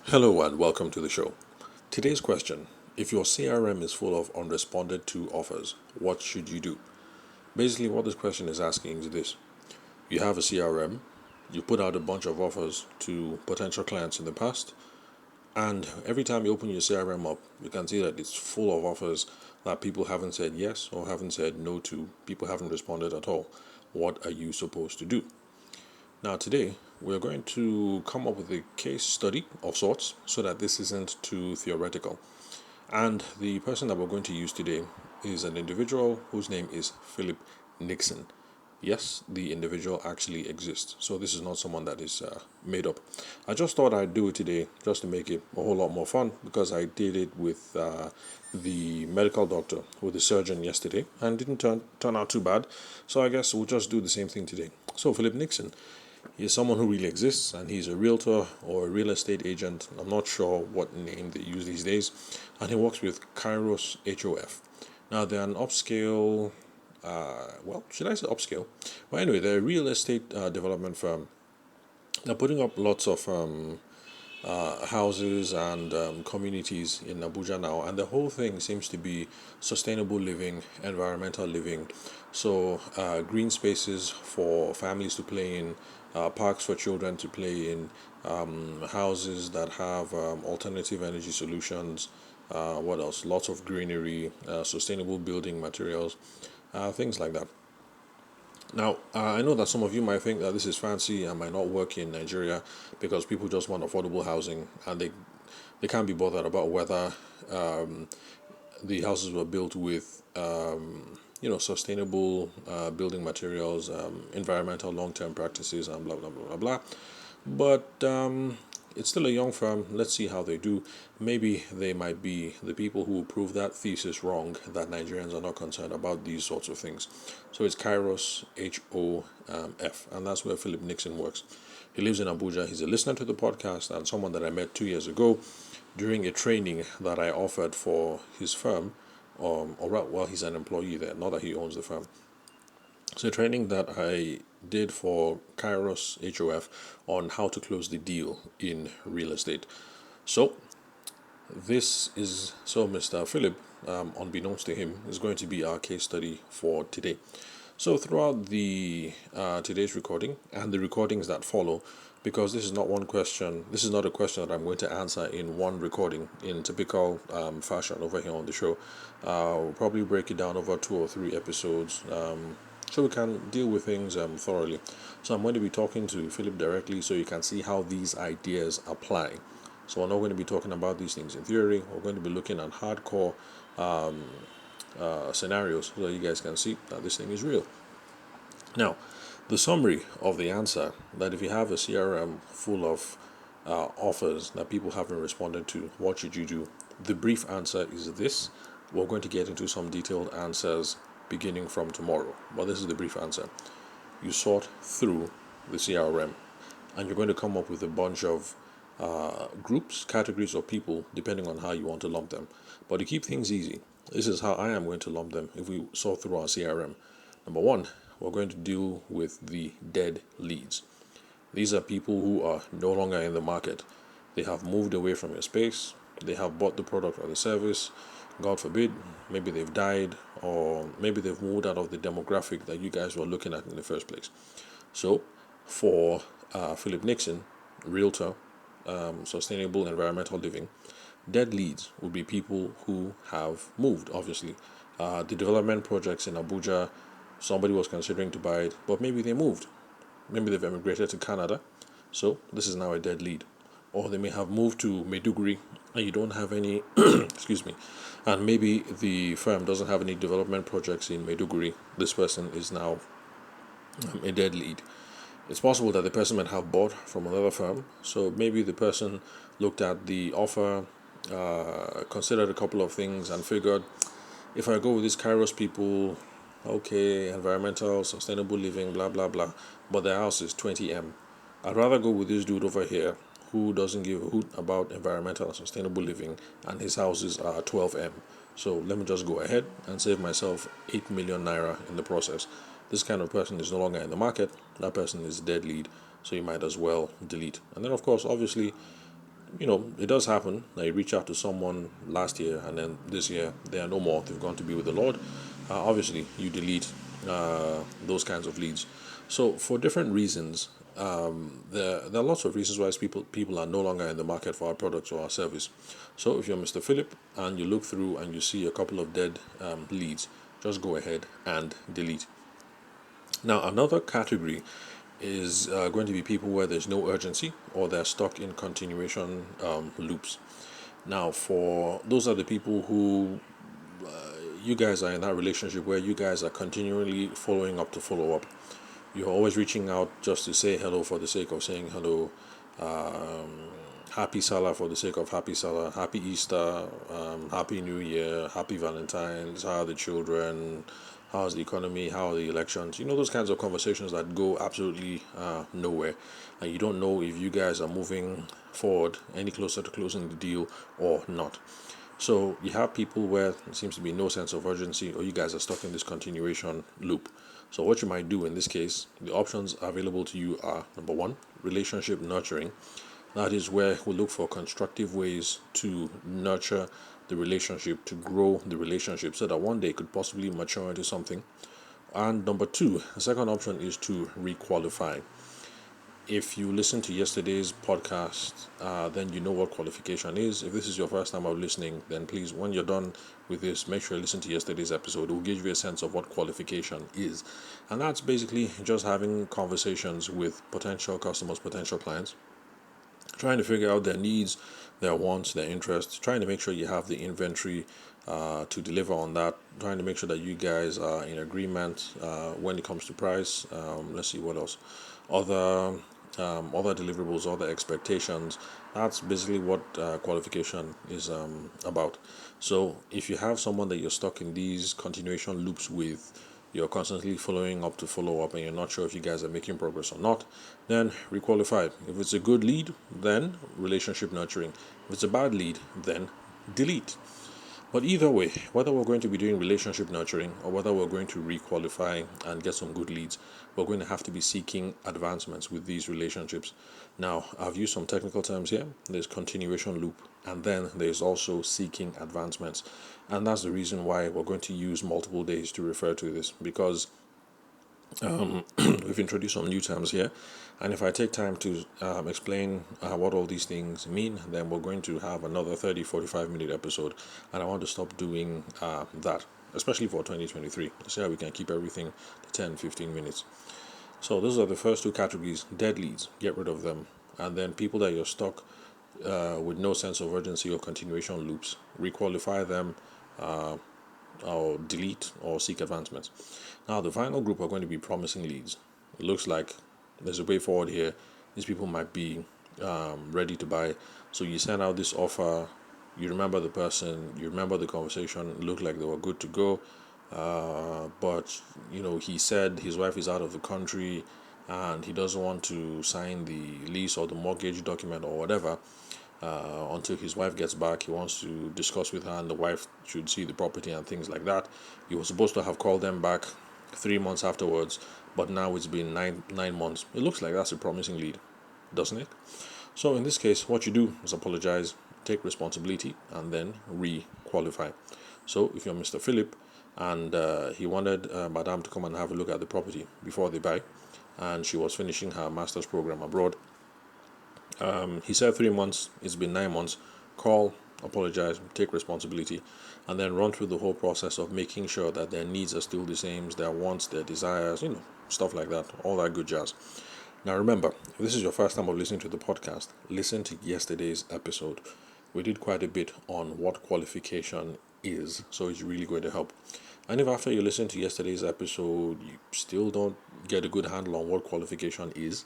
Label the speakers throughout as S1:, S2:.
S1: Hello and welcome to the show. Today's question: if your CRM is full of unresponded to offers, what should you do? Basically, what this question is asking is this: you have a CRM, you put out a bunch of offers to potential clients in the past, and every time you open your CRM up, you can see that it's full of offers that people haven't said yes or haven't said no to, people haven't responded at all. What are you supposed to do? Now, today, we're going to come up with a case study of sorts so that this isn't too theoretical. And the person that we're going to use today is an individual whose name is Philip Nixon. Yes, the individual actually exists. So this is not someone that is made up. I just thought I'd do it today just to make it a whole lot more fun because I did it with the medical doctor, with the surgeon yesterday, and didn't turn out too bad. So I guess we'll just do the same thing today. So Philip Nixon, he's someone who really exists, and he's a realtor or a real estate agent. I'm not sure what name they use these days. And he works with Kairos HOF. Now, they're an upscale, should I say upscale? Well, anyway, they're a real estate development firm. They're putting up lots of houses and communities in Abuja now, and the whole thing seems to be sustainable living, environmental living. So, green spaces for families to play in, parks for children to play in, houses that have alternative energy solutions. What else? Lots of greenery, sustainable building materials, things like that. Now, I know that some of you might think that this is fancy and might not work in Nigeria because people just want affordable housing and they can't be bothered about whether the houses were built with sustainable building materials, environmental long-term practices, and blah blah blah blah blah. But it's still a young firm. Let's see how they do. Maybe they might be the people who will prove that thesis wrong, that Nigerians are not concerned about these sorts of things. So it's Kairos HOF, and that's where Philip Nixon works. He lives in Abuja. He's a listener to the podcast and someone that I met 2 years ago during a training that I offered for his firm. He's an employee there, not that he owns the firm. So, training that I did for Kairos HOF on how to close the deal in real estate. So, Mr. Philip, unbeknownst to him, is going to be our case study for today. So, throughout the today's recording and the recordings that follow, because this is not one question, this is not a question that I'm going to answer in one recording in typical fashion over here on the show. We'll probably break it down over 2 or 3 episodes. So we can deal with things thoroughly. So I'm going to be talking to Philip directly so you can see how these ideas apply. So we're not going to be talking about these things in theory. We're going to be looking at hardcore scenarios so you guys can see that this thing is real. Now, the summary of the answer, that if you have a CRM full of offers that people haven't responded to, what should you do? The brief answer is this. We're going to get into some detailed answers beginning from tomorrow, but this is the brief answer. You sort through the CRM and you're going to come up with a bunch of groups, categories of people, depending on how you want to lump them. But to keep things easy, this is how I am going to lump them if we sort through our CRM. Number one, we're going to deal with the dead leads. These are people who are no longer in the market. They have moved away from your space. They have bought the product or the service. God forbid, maybe they've died, or maybe they've moved out of the demographic that you guys were looking at in the first place. So, for Philip Nixon, realtor, sustainable environmental living, dead leads would be people who have moved, obviously. The development projects in Abuja, somebody was considering to buy it, but maybe they moved. Maybe they've emigrated to Canada, so this is now a dead lead. Or they may have moved to Maiduguri and you don't have any, excuse me, and maybe the firm doesn't have any development projects in Maiduguri. This person is now a dead lead. It's possible that the person might have bought from another firm, so maybe the person looked at the offer, considered a couple of things, and figured, if I go with these Kairos people, okay, environmental, sustainable living, blah blah blah, but their house is 20M. I'd rather go with this dude over here who doesn't give a hoot about environmental and sustainable living, and his houses are 12M. So let me just go ahead and save myself 8 million naira in the process. This kind of person is no longer in the market. That person is dead lead, so you might as well delete. And then, of course, obviously, it does happen that you reach out to someone last year and then this year they are no more. They've gone to be with the Lord. Obviously, you delete those kinds of leads. So for different reasons, there are lots of reasons why people are no longer in the market for our products or our service. So if you're Mr. Philip and you look through and you see a couple of dead leads, just go ahead and delete. Now, another category is going to be people where there's no urgency or they're stuck in continuation loops. Now, for those are the people who you guys are in that relationship where you guys are continually following up to follow up. You're always reaching out just to say hello for the sake of saying hello. Happy Salah for the sake of happy Salah, happy Easter, happy New Year, happy Valentine's, how are the children, how's the economy, how are the elections, those kinds of conversations that go absolutely nowhere. And you don't know if you guys are moving forward any closer to closing the deal or not. So you have people where there seems to be no sense of urgency, or you guys are stuck in this continuation loop. So what you might do in this case, the options available to you are: number one, relationship nurturing. That is where we look for constructive ways to nurture the relationship, to grow the relationship, so that one day it could possibly mature into something. And number two, the second option is to requalify. If you listen to yesterday's podcast, then you know what qualification is. If this is your first time of listening, then please, when you're done with this, make sure you listen to yesterday's episode. It will give you a sense of what qualification is. And that's basically just having conversations with potential customers, potential clients, trying to figure out their needs, their wants, their interests, trying to make sure you have the inventory to deliver on that, trying to make sure that you guys are in agreement when it comes to price. Let's see what else. Other deliverables, other expectations. That's basically what qualification is about. So if you have someone that you're stuck in these continuation loops with, you're constantly following up to follow up and you're not sure if you guys are making progress or not, then requalify. If it's a good lead, then relationship nurturing. If it's a bad lead, then delete. But either way, whether we're going to be doing relationship nurturing or whether we're going to requalify and get some good leads, we're going to have to be seeking advancements with these relationships. Now, I've used some technical terms here. There's continuation loop, and then there's also seeking advancements. And that's the reason why we're going to use multiple days to refer to this, because we've introduced some new terms here, and if I take time to explain what all these things mean, then we're going to have another 30-45 minute episode, and I want to stop doing that, especially for 2023. Let's see how we can keep everything to 10-15 minutes. So those are the first two categories: dead leads, get rid of them, and then people that you're stuck with no sense of urgency or continuation loops, requalify them, or delete or seek advancements. Now, the final group are going to be promising leads. It looks like there's a way forward here. These people might be ready to buy. So you send out this offer, you remember the person, you remember the conversation, it looked like they were good to go. But he said his wife is out of the country and he doesn't want to sign the lease or the mortgage document or whatever until his wife gets back. He wants to discuss with her, and the wife should see the property and things like that. He was supposed to have called them back 3 months afterwards, but now it's been nine months. It looks like that's a promising lead, doesn't it? So in this case, what you do is apologize, take responsibility, and then re-qualify. So if you're Mr. Philip and he wanted Madame to come and have a look at the property before they buy, and she was finishing her master's program abroad, he said 3 months, it's been 9 months. Call, apologize, take responsibility, and then run through the whole process of making sure that their needs are still the same, their wants, their desires, stuff like that, all that good jazz. Now remember, if this is your first time of listening to the podcast, listen to yesterday's episode. We did quite a bit on what qualification is, so it's really going to help. And if after you listen to yesterday's episode, you still don't get a good handle on what qualification is,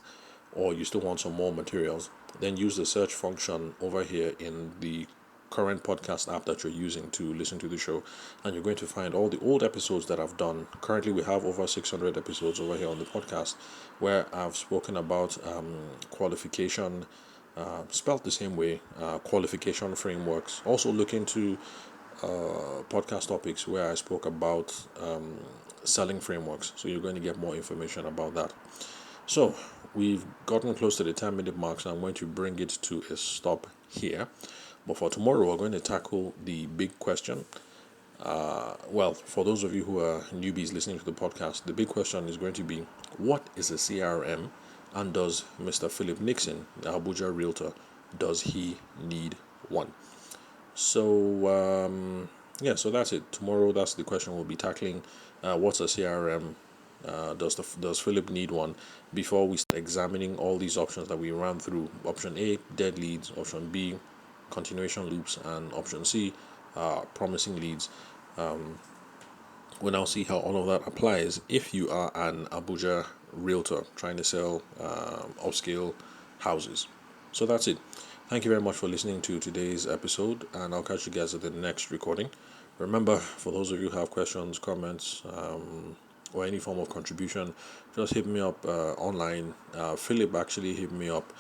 S1: or you still want some more materials, then use the search function over here in the current podcast app that you're using to listen to the show, and you're going to find all the old episodes that I've done. Currently we have over 600 episodes over here on the podcast where I've spoken about qualification, spelled the same way, qualification frameworks. Also look into podcast topics where I spoke about selling frameworks, so you're going to get more information about that. So we've gotten close to the 10-minute mark, so I'm going to bring it to a stop here. But for tomorrow, we're going to tackle the big question. Well, for those of you who are newbies listening to the podcast, the big question is going to be, what is a CRM, and does Mr. Philip Nixon, the Abuja realtor, does he need one? So yeah, so that's it. Tomorrow, that's the question we'll be tackling. What's a CRM? Does Philip need one? Before we start examining all these options that we ran through: option A, dead leads; option B, continuation loops; and option C, promising leads. We'll now see how all of that applies if you are an Abuja realtor trying to sell upscale houses. So that's it. Thank you very much for listening to today's episode, and I'll catch you guys at the next recording. Remember, for those of you who have questions, comments, or any form of contribution, just hit me up online. Philip actually hit me up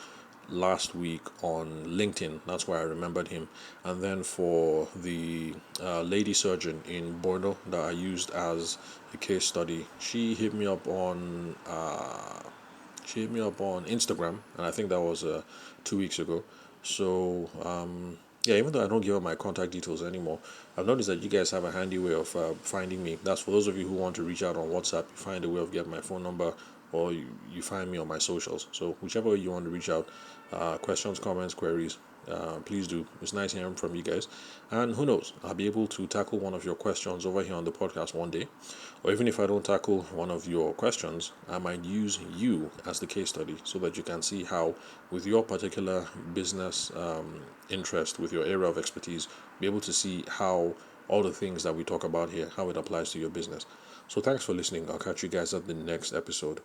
S1: last week on LinkedIn. That's why I remembered him. And then for the lady surgeon in Bordeaux that I used as a case study, she hit me up on Instagram, and I think that was 2 weeks ago. So yeah, even though I don't give out my contact details anymore, I've noticed that you guys have a handy way of finding me. That's for those of you who want to reach out on WhatsApp. You find a way of getting my phone number, or you find me on my socials. So whichever way you want to reach out, questions, comments, queries, please do. It's nice hearing from you guys. And who knows, I'll be able to tackle one of your questions over here on the podcast one day. Or even if I don't tackle one of your questions, I might use you as the case study so that you can see how, with your particular business interest, with your area of expertise, be able to see how all the things that we talk about here, how it applies to your business. So thanks for listening. I'll catch you guys at the next episode.